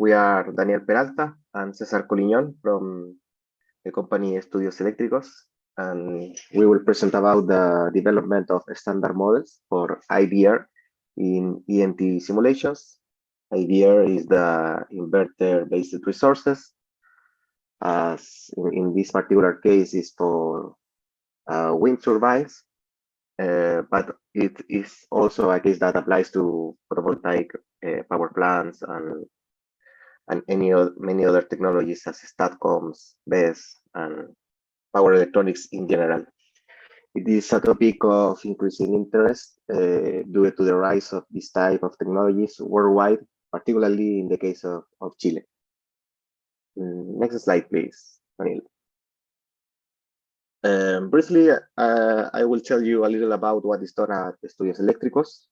We are Daniel Peralta and Cesar Colignon from the company Estudios Electricos, and we will present about the development of standard models for IBR in EMT simulations. IBR is the inverter-based resources, as in this particular case is for wind turbines, but it is also a case that applies to photovoltaic power plants and many other technologies as STATCOMs, BESS, and power electronics in general. It is a topic of increasing interest due to the rise of this type of technologies worldwide, particularly in the case of Chile. Next slide, please, Daniel. Briefly, I will tell you a little about what is done at Estudios Electricos.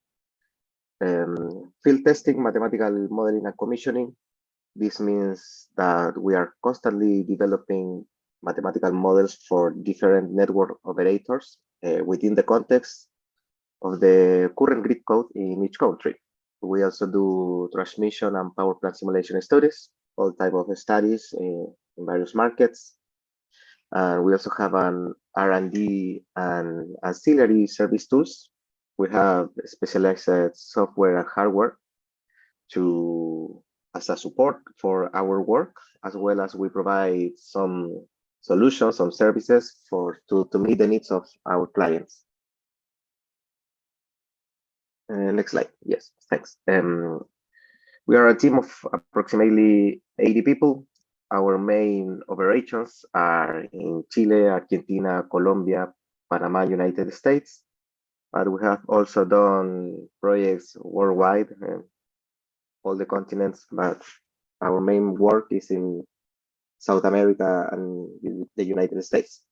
Field testing, mathematical modeling, and commissioning. This means that we are constantly developing mathematical models for different network operators within the context of the current grid code in each country. We also do transmission and power plant simulation studies, all type of studies in various markets. And we also have an R&D and ancillary service tools. We have specialized software and hardware as a support for our work, as well as we provide some solutions, some services to meet the needs of our clients. Next slide. Yes, thanks. We are a team of approximately 80 people. Our main operations are in Chile, Argentina, Colombia, Panama, United States, but we have also done projects worldwide, all the continents, but our main work is in South America and the United States.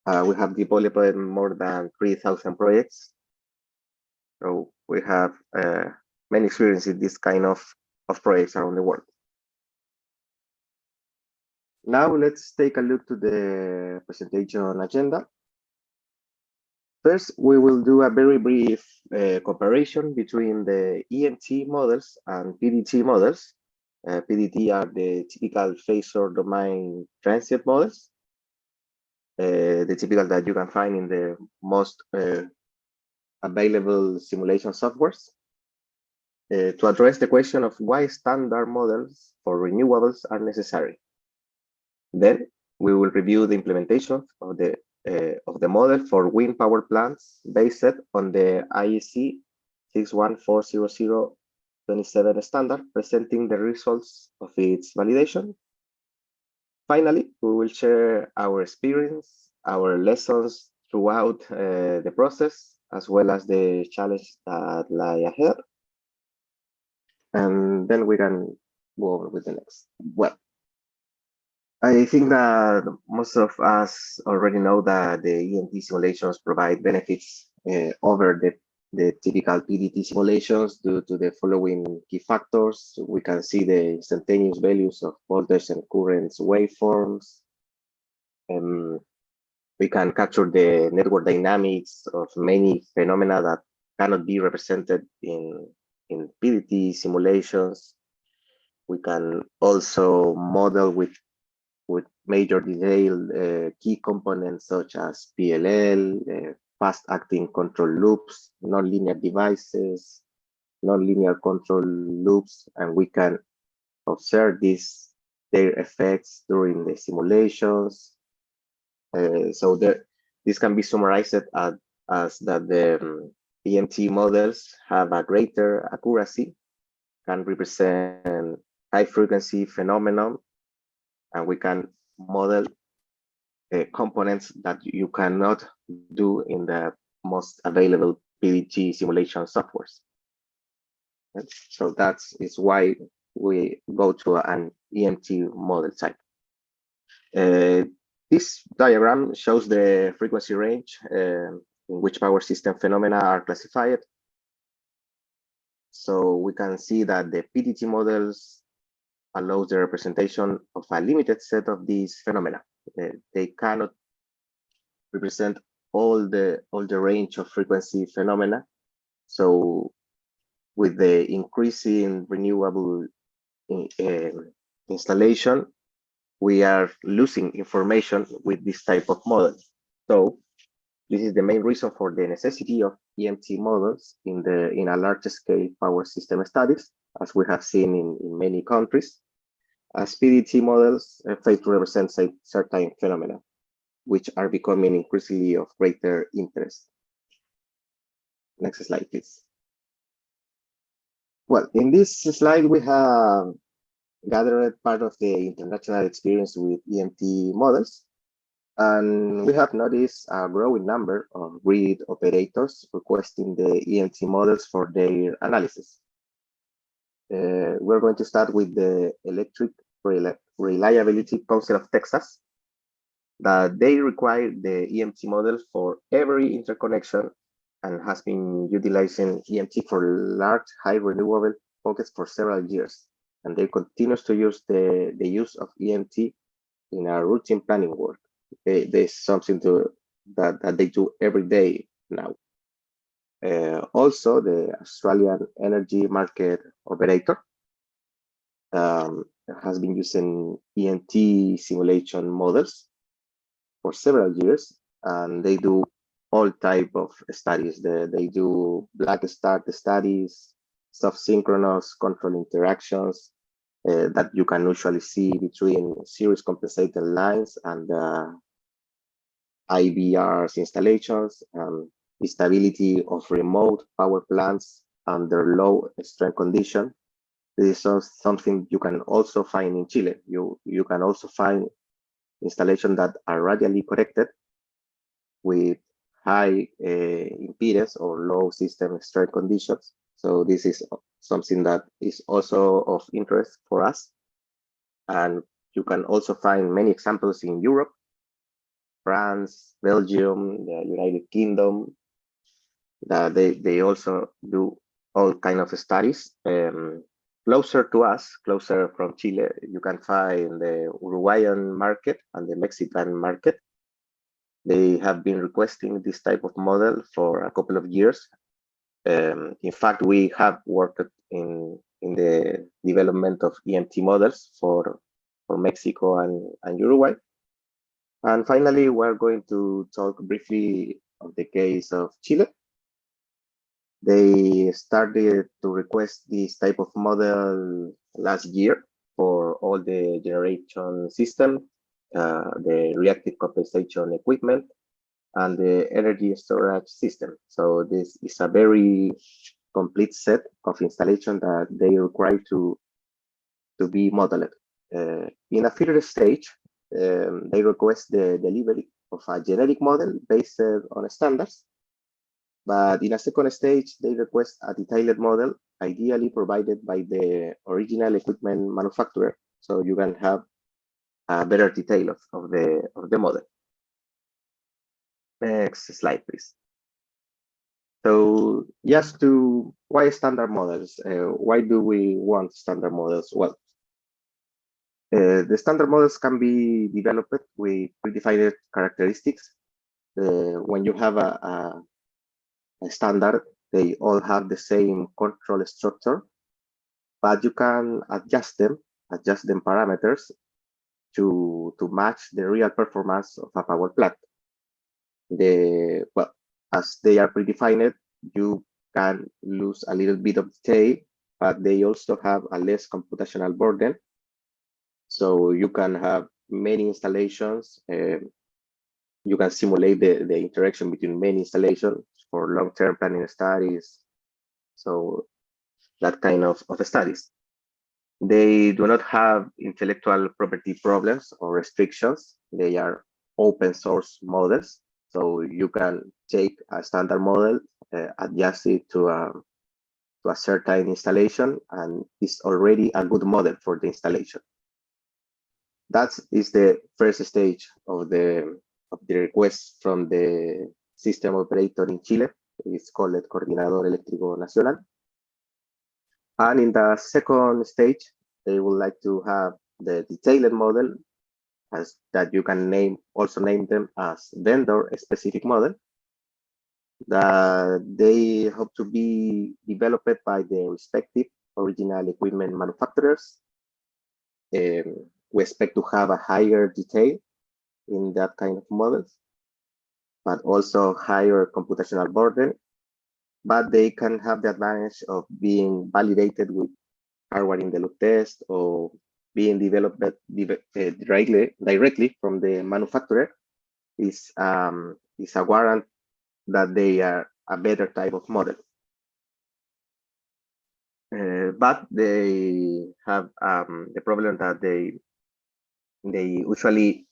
We have developed more than 3,000 projects. So we have many experience in this kind of projects around the world. Now let's take a look to the presentation agenda. First, we will do a very brief comparison between the EMT models and PDT models. PDT are the typical phasor domain transient models, the typical that you can find in the most available simulation softwares. To address the question of why standard models for renewables are necessary. Then we will review the implementation of the model for wind power plants based on the IEC 6140027 standard, presenting the results of its validation. Finally, we will share our experience, our lessons throughout the process, as well as the challenges that lie ahead. And then we can go over with the next. Well, I think that most of us already know that the EMT simulations provide benefits over the typical PDT simulations due to the following key factors. We can see the instantaneous values of voltage and currents waveforms. We can capture the network dynamics of many phenomena that cannot be represented in PDT simulations. We can also model with major detail key components such as PLL, fast-acting control loops, nonlinear devices, nonlinear control loops, and we can observe their effects during the simulations. So this can be summarized as that the EMT models have a greater accuracy, can represent high-frequency phenomenon, and we can model components that you cannot do in the most available PDT simulation softwares. And so that is why we go to an EMT model type. This diagram shows the frequency range in which power system phenomena are classified. So we can see that the PDT models allows the representation of a limited set of these phenomena. They cannot represent all the range of frequency phenomena. So with the increasing renewable installation, we are losing information with this type of model. So this is the main reason for the necessity of EMT models in a large scale power system studies, as we have seen in many countries, as PDT models fail to represent certain phenomena, which are becoming increasingly of greater interest. Next slide, please. Well, in this slide, we have gathered part of the international experience with EMT models. And we have noticed a growing number of grid operators requesting the EMT models for their analysis. We're going to start with the Electric Reliability Council of Texas, that they require the EMT model for every interconnection and has been utilizing EMT for large, high renewable pockets for several years. And they continue to use the use of EMT in our routine planning work. There's something that they do every day now. Also, the Australian energy market operator has been using EMT simulation models for several years, and they do all type of studies. They do black start studies, soft-synchronous control interactions that you can usually see between series compensated lines and IBR's installations, stability of remote power plants under low strength condition. This is something you can also find in Chile. You can also find installations that are radially corrected with high impedance or low system strength conditions. So this is something that is also of interest for us. And you can also find many examples in Europe, France, Belgium, the United Kingdom, that they also do all kind of studies. Closer to us, closer from Chile, you can find the Uruguayan market and the Mexican market. They have been requesting this type of model for a couple of years. In fact, we have worked in the development of EMT models for Mexico and Uruguay. And finally, we're going to talk briefly of the case of Chile. They started to request this type of model last year for all the generation system, the reactive compensation equipment, and the energy storage system. So this is a very complete set of installation that they require to be modeled. In a further stage, they request the delivery of a generic model based on standards. But in a second stage, they request a detailed model, ideally provided by the original equipment manufacturer, so you can have a better detail of the model. Next slide, please. So just to, why standard models? Why do we want standard models? Well, the standard models can be developed with predefined characteristics. When you have a standard, they all have the same control structure, but you can adjust them parameters to match the real performance of a power plant. Well, as they are predefined, you can lose a little bit of detail, but they also have a less computational burden. So you can have many installations. You can simulate the interaction between many installations for long-term planning studies. So that kind of studies. They do not have intellectual property problems or restrictions. They are open source models. So you can take a standard model, adjust it to a certain installation, and it's already a good model for the installation. That is the first stage of the request from the system operator in Chile. It's called Coordinador Eléctrico Nacional. And in the second stage, they would like to have the detailed model, as that you can also name them as vendor-specific model, that they hope to be developed by the respective original equipment manufacturers we expect to have a higher detail in that kind of models, but also higher computational burden. But they can have the advantage of being validated with hardware in the loop test or being developed directly from the manufacturer is a warrant that they are a better type of model. But they have the problem that they usually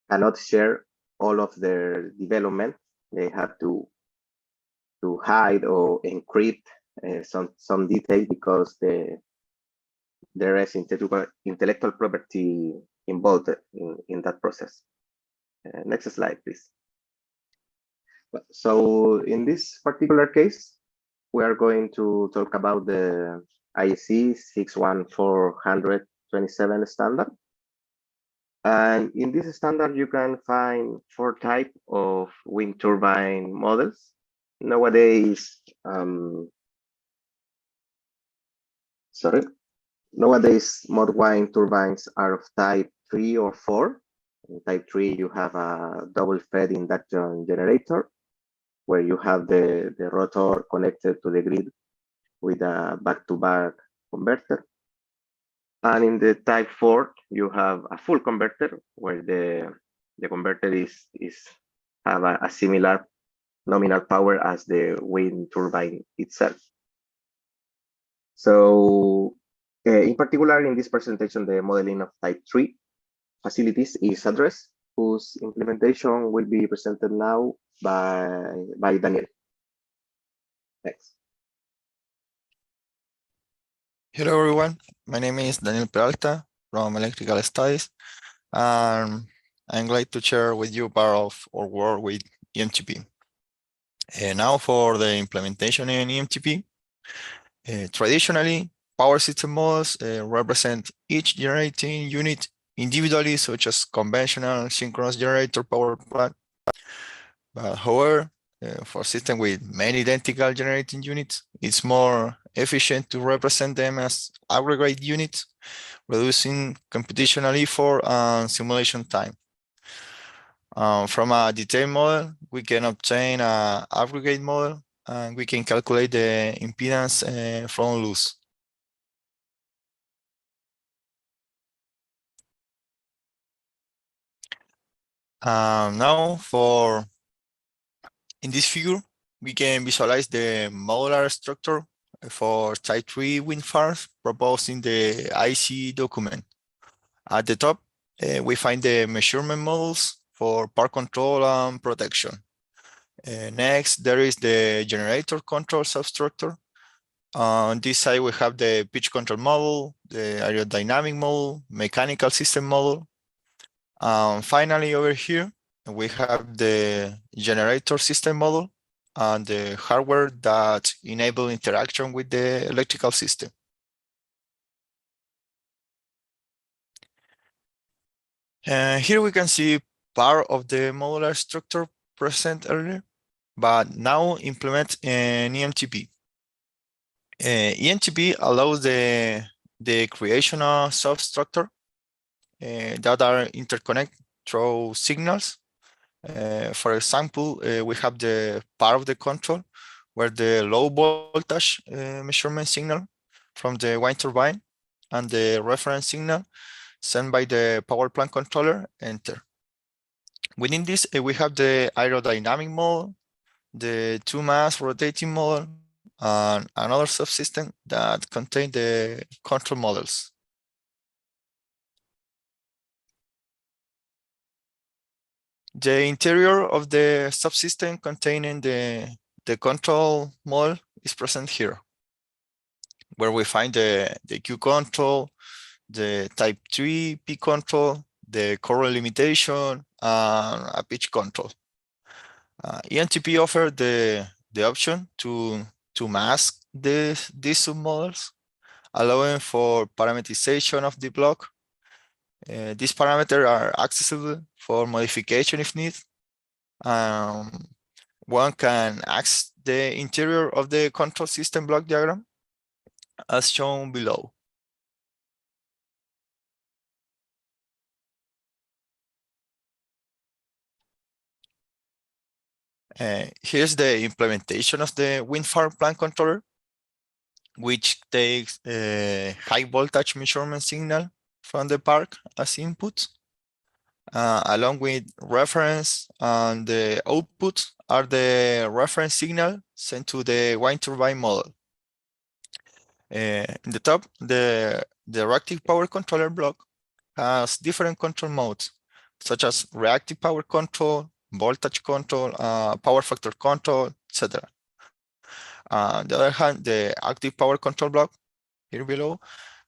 cannot share all of their development. They have to hide or encrypt some detail because there is intellectual property involved in that process. Next slide, please. So in this particular case, we are going to talk about the IEC 61427 standard. And in this standard, you can find 4 types of wind turbine models. Nowadays, mod wind turbines are of type 3 or 4. In type 3, you have a double fed induction generator, where you have the rotor connected to the grid with a back-to-back converter. And in the type 4, you have a full converter, where the converter have a similar nominal power as the wind turbine itself. So in particular, in this presentation, the modeling of type 3 facilities is addressed, whose implementation will be presented now by Daniel. Thanks. Hello everyone, my name is Daniel Peralta from Electrical Studies, and I'm glad to share with you part of our work with EMTP. Now for the implementation in EMTP, traditionally power system models represent each generating unit individually, such as conventional synchronous generator power plant. But however, for systems with many identical generating units, it's more efficient to represent them as aggregate units, reducing computational effort and simulation time. From a detailed model, we can obtain an aggregate model, and we can calculate the impedance from loss. Now in this figure, we can visualize the modular structure for type 3 wind farms proposed in the IC document. At the top, we find the measurement models for power control and protection. Next, there is the generator control substructure. On this side, we have the pitch control model, the aerodynamic model, mechanical system model. Finally, over here, we have the generator system model and the hardware that enable interaction with the electrical system. Here we can see part of the modular structure present earlier, but now implement an EMTP. EMTP allows the creation of substructure that are interconnected through signals. For example, we have the part of the control where the low voltage measurement signal from the wind turbine and the reference signal sent by the power plant controller enter. Within this, we have the aerodynamic model, the 2-mass rotating model, and another subsystem that contain the control models. The interior of the subsystem containing the control model is present here, where we find the Q control, the type 3 P control, the current limitation, and a pitch control. EMTP offered the option to mask these submodels, allowing for parameterization of the block. These parameters are accessible for modification if needed. One can access the interior of the control system block diagram as shown below. Here's the implementation of the wind farm plant controller, which takes a high voltage measurement signal from the park as input, along with reference, and the output are the reference signal sent to the wind turbine model. In the top, the reactive power controller block has different control modes, such as reactive power control, voltage control, power factor control, etc. On the other hand, the active power control block here below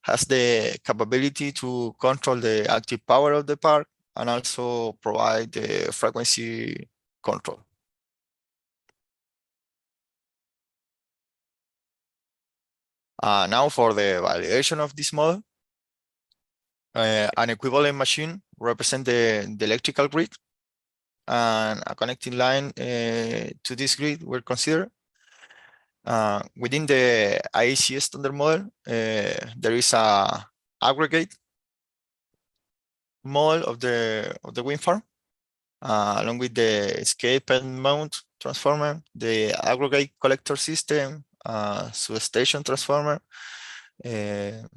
has the capability to control the active power of the park and also provide the frequency control. Now for the validation of this model, an equivalent machine represents the electrical grid, and a connecting line to this grid were considered. Within the IEC standard model, there is a aggregate model of the wind farm, along with the escape and mount transformer, the aggregate collector system, substation transformer, to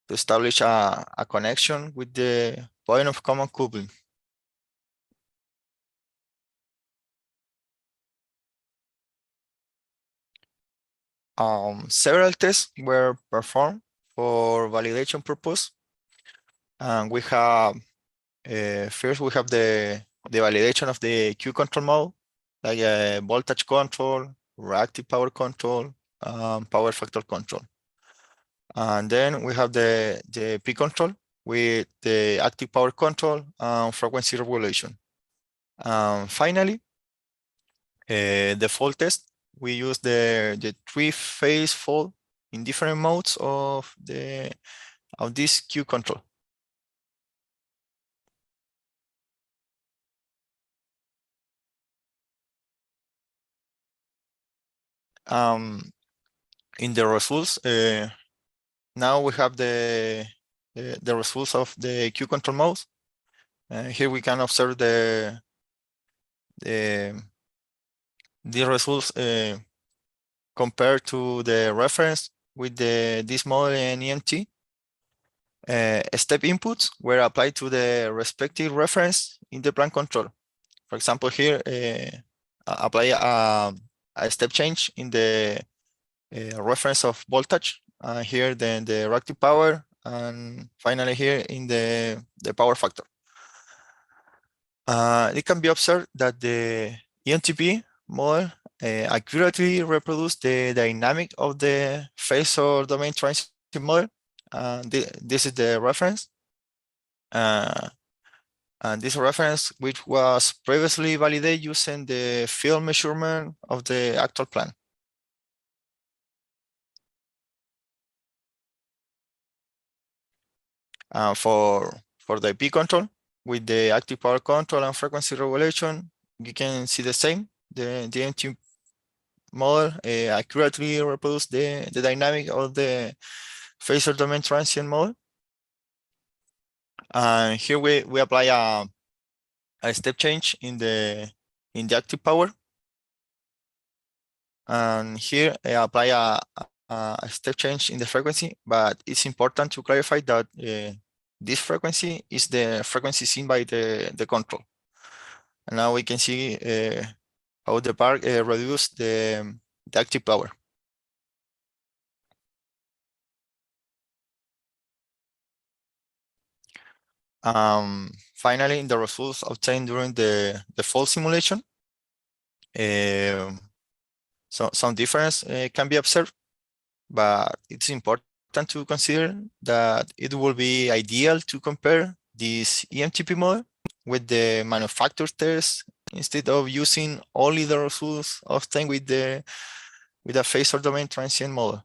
establish a connection with the point of common coupling. Several tests were performed for validation purpose. And we have, first we have the validation of the Q control mode, like voltage control, reactive power control, power factor control. And then we have the P control with the active power control and frequency regulation. Finally, the fault test, we use the three-phase fault in different modes of this Q control. In the results, now we have the results of the Q control mode. Here we can observe the results compared to the reference with this model in EMT. Step inputs were applied to the respective reference in the plant control. For example, here apply a step change in the reference of voltage. Here then the reactive power, and finally here in the power factor. It can be observed that the EMTP model accurately reproduce the dynamic of the phase or domain transit model. This is the reference. And this reference, which was previously validated using the field measurement of the actual plant. For the P control, with the active power control and frequency regulation, you can see the same. The EMT model accurately reproduce the dynamic of the phasor domain transient model. And here we apply a step change in the active power. And here I apply a step change in the frequency, but it's important to clarify that this frequency is the frequency seen by the control. And now we can see how the park reduced the active power. Finally, in the results obtained during the fault simulation, so some difference can be observed, but it's important to consider that it will be ideal to compare this EMTP model with the manufacturer test instead of using only the results obtained with a phasor domain transient model.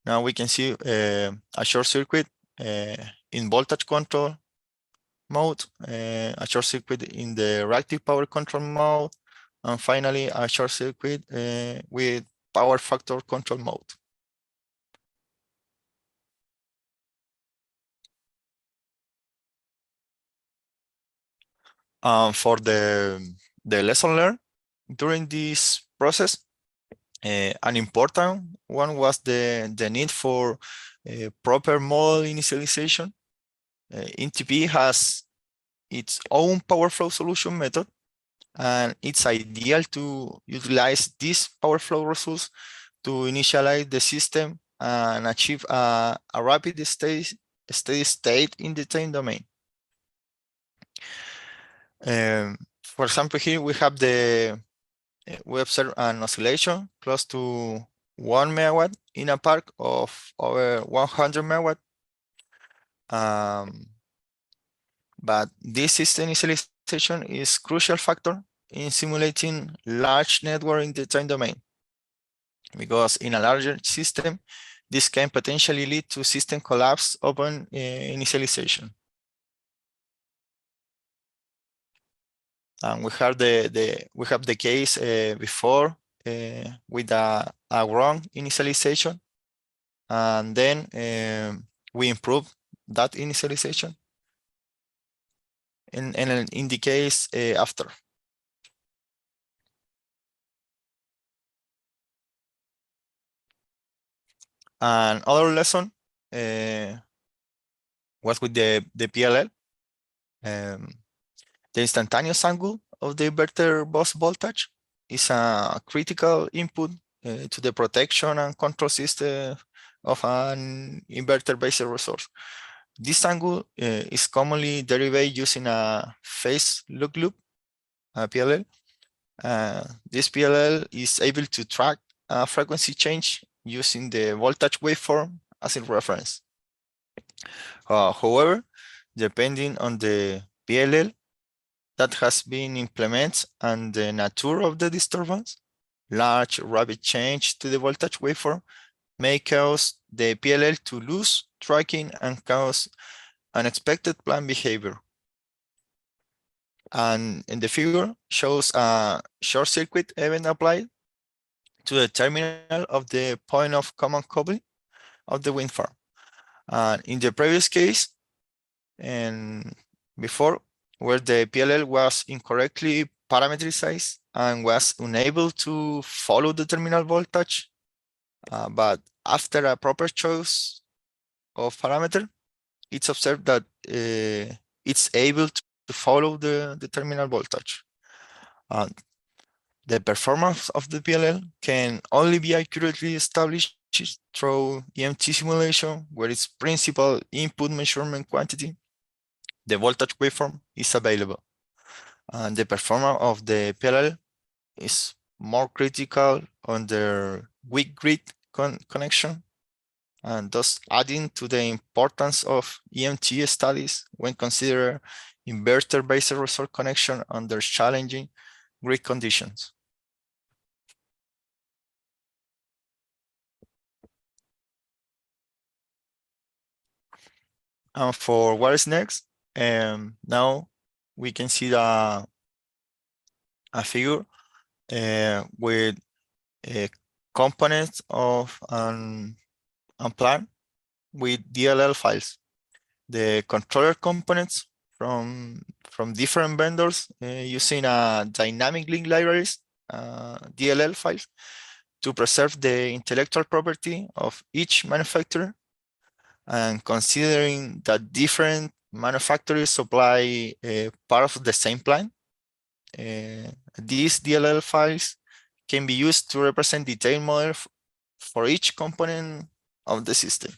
Now we can see a short circuit in voltage control mode, a short circuit in the reactive power control mode, and finally a short circuit with power factor control mode. For the lesson learned during this process, an important one was the need for proper model initialization. EMTP has its own power flow solution method, and it's ideal to utilize these power flow results to initialize the system and achieve a rapid steady state in the time domain. For example, here we have we observe an oscillation close to 1 megawatt in a park of over 100 megawatt. But this system initialization is crucial factor in simulating large network in the time domain, because in a larger system, this can potentially lead to system collapse upon initialization. And we have the case before with a wrong initialization, and then we improve that initialization in the case after. And other lesson was with the PLL. The instantaneous angle of the inverter bus voltage is a critical input to the protection and control system of an inverter-based resource. This angle is commonly derived using a phase look-loop, PLL. This PLL is able to track a frequency change using the voltage waveform as a reference. However, depending on the PLL that has been implemented and the nature of the disturbance, large rapid change to the voltage waveform may cause the PLL to lose tracking and cause unexpected plant behavior. And in the figure shows a short circuit event applied to the terminal of the point of common coupling of the wind farm. And in the previous case, and before, where the PLL was incorrectly parameterized and was unable to follow the terminal voltage, but after a proper choice of parameter, it's observed that it's able to follow the terminal voltage. The performance of the PLL can only be accurately established through EMT simulation, where its principal input measurement quantity, the voltage waveform, is available. And the performance of the PLL is more critical on the weak grid connection, and thus adding to the importance of EMT studies when consider inverter-based resource connection under challenging grid conditions. And for what is next, now we can see a figure with components of an plan with DLL files. The controller components from different vendors using a dynamic link libraries, DLL files, to preserve the intellectual property of each manufacturer, and considering that different manufacturers supply part of the same plant, these DLL files can be used to represent detailed model for each component of the system.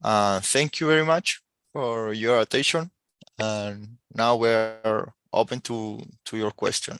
Thank you very much for your attention, and now we're open to your question.